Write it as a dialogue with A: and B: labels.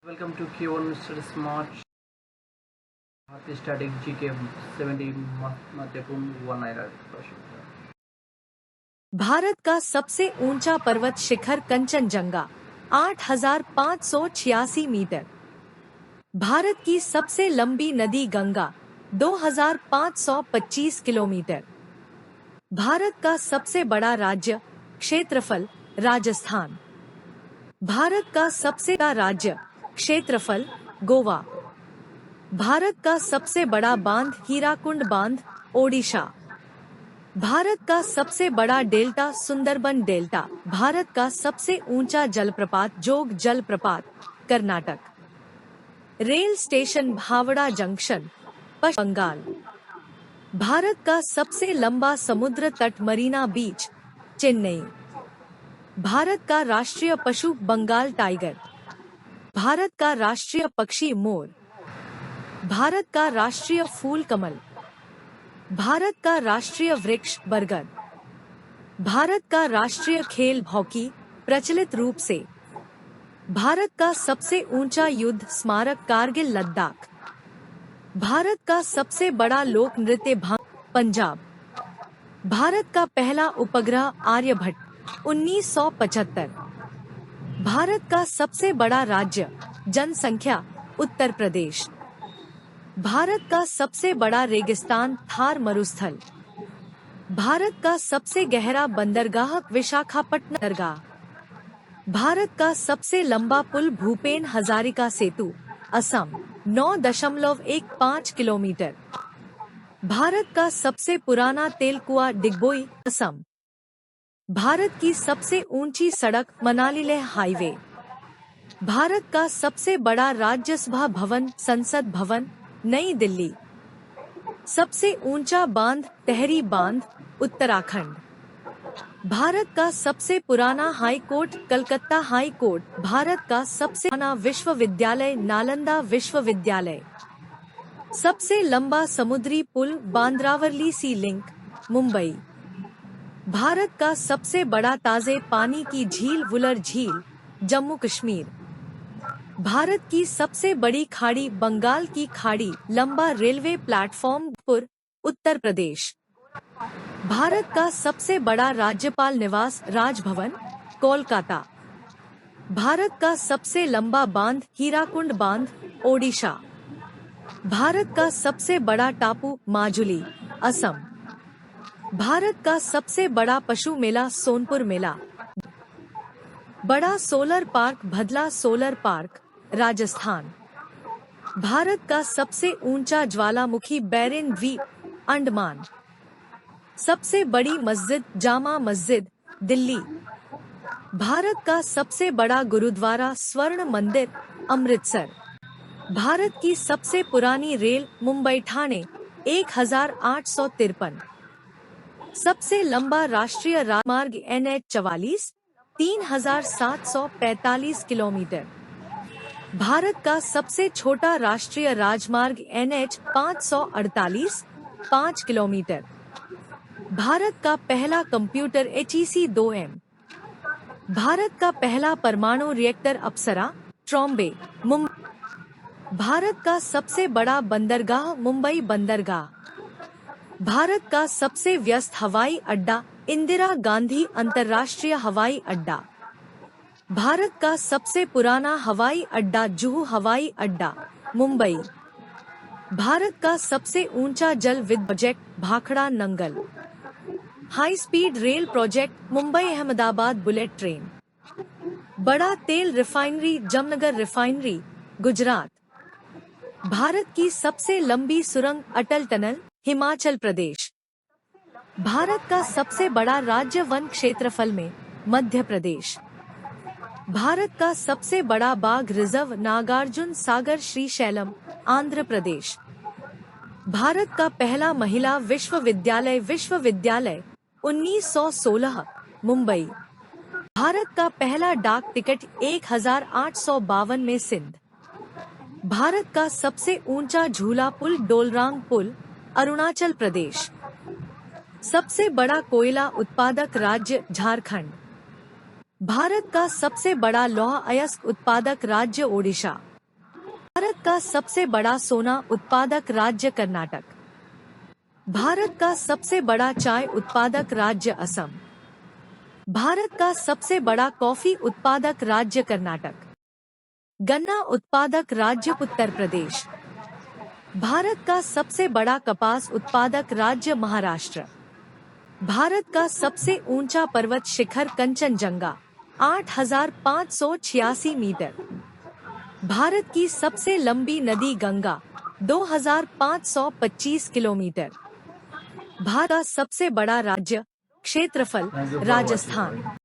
A: Welcome to Q1 Mr. Smart Static GK 70 महत्वपूर्ण one आयर प्रश्न।
B: भारत का सबसे ऊंचा पर्वत शिखर कंचनजंगा 8,586 मीटर। भारत की सबसे लंबी नदी गंगा 2,525 किलोमीटर। भारत का सबसे बड़ा राज्य क्षेत्रफल राजस्थान। भारत का सबसे बड़ा राज्य क्षेत्रफल गोवा। भारत का सबसे बड़ा बांध हीराकुंड बांध ओडिशा। भारत का सबसे बड़ा डेल्टा सुंदरबन डेल्टा। भारत का सबसे ऊंचा जलप्रपात जोग जलप्रपात Karnataka. Rail station Howrah junction Paschim Bengal. Bharat का सबसे लंबा समुद्र तट मरीना बीच चेन्नई। भारत का राष्ट्रीय पशु बंगाल टाइगर। भारत का राष्ट्रीय पक्षी मोर। भारत का राष्ट्रीय फूल कमल। भारत का राष्ट्रीय वृक्ष बरगद। भारत का राष्ट्रीय खेल हॉकी प्रचलित रूप से। भारत का सबसे ऊंचा युद्ध स्मारक कारगिल लद्दाख। भारत का सबसे बड़ा लोक नृत्य भांग पंजाब। भारत का पहला उपग्रह आर्यभट्ट 1975। भारत का सबसे बड़ा राज्य जनसंख्या उत्तर प्रदेश। भारत का सबसे बड़ा रेगिस्तान थार मरुस्थल। भारत का सबसे गहरा बंदरगाह विशाखापट्टनम बंदरगाह। भारत का सबसे लंबा पुल भूपेन हजारिका सेतु असम 9.15 किलोमीटर। भारत का सबसे पुराना तेल कुआं डिगबोई असम। भारत की सबसे ऊंची सड़क मनाली लेह हाईवे। भारत का सबसे बड़ा राज्यसभा भवन संसद भवन नई दिल्ली। सबसे ऊंचा बांध तहरी बांध उत्तराखंड। भारत का सबसे पुराना high court Calcutta high court. Bharat का सबसे पुराना विश्वविद्यालय नालंदा विश्वविद्यालय। सबसे लंबा समुद्री पुल बांद्रावरली सी लिंक मुंबई। भारत का सबसे बड़ा ताजे पानी की झील वुलर झील जम्मू कश्मीर। भारत की सबसे बड़ी खाड़ी बंगाल की खाड़ी लंबा रेलवे प्लेटफॉर्म पुर उत्तर प्रदेश। भारत का सबसे बड़ा राज्यपाल निवास राजभवन कोलकाता। भारत का सबसे लंबा बांध हीराकुंड बांध ओडिशा। भारत का सबसे बड़ा टापू माजुली असम। भारत का सबसे बड़ा पशु मेला सोनपुर मेला। बड़ा solar park Bhadla solar park Rajasthan. Bharat का सबसे ऊंचा ज्वालामुखी बैरिन द्वीप अंडमान। सबसे बड़ी मस्जिद जामा मस्जिद दिल्ली। भारत का सबसे बड़ा गुरुद्वारा स्वर्ण मंदिर अमृतसर। भारत की सबसे पुरानी रेल मुंबई ठाणे 1853। सबसे लंबा राष्ट्रीय राजमार्ग NH 44 3,745 किलोमीटर। भारत का सबसे छोटा राष्ट्रीय राजमार्ग NH 548 5 किलोमीटर। भारत का पहला कंप्यूटर HEC 2M। भारत का पहला परमाणु रिएक्टर अप्सरा ट्रॉम्बे मुंबई। भारत का सबसे बड़ा बंदरगाह मुंबई बंदरगाह। भारत का सबसे व्यस्त हवाई अड्डा इंदिरा गांधी अंतर्राष्ट्रीय हवाई अड्डा। भारत का सबसे पुराना हवाई अड्डा जुहू हवाई अड्डा मुंबई। भारत का सबसे ऊंचा जल विद्युत project Bhakra Nangal. High speed rail project Mumbai Ahmedabad bullet train. बड़ा तेल रिफाइनरी जमनगर रिफाइनरी गुजरात। भारत की सबसे लंबी सुरंग अटल टनल हिमाचल प्रदेश। भारत का सबसे बड़ा राज्य वन क्षेत्रफल में मध्य प्रदेश। भारत का सबसे बड़ा बाघ रिजर्व नागार्जुन सागर श्रीशैलम आंध्र प्रदेश। भारत का पहला महिला विश्वविद्यालय 1916 मुंबई। भारत का पहला डाक टिकट 1852 में सिंध। भारत का सबसे ऊंचा झूला पुल डोलरांग पुल अरुणाचल प्रदेश। सबसे बड़ा कोयला उत्पादक राज्य झारखंड। भारत का सबसे बड़ा लौह अयस्क उत्पादक राज्य ओडिशा। भारत का सबसे बड़ा सोना उत्पादक राज्य कर्नाटक। भारत का सबसे बड़ा चाय उत्पादक राज्य असम। भारत का सबसे बड़ा कॉफी उत्पादक राज्य कर्नाटक। गन्ना उत्पादक राज्य उत्तर प्रदेश। भारत का सबसे बड़ा कपास उत्पादक राज्य महाराष्ट्र। भारत का सबसे ऊंचा पर्वत शिखर कंचनजंगा 8,586 मीटर। भारत की सबसे लंबी नदी गंगा 2,525 किलोमीटर। भारत का सबसे बड़ा राज्य क्षेत्रफल
A: thank you for
B: Rajasthan.
A: Watching.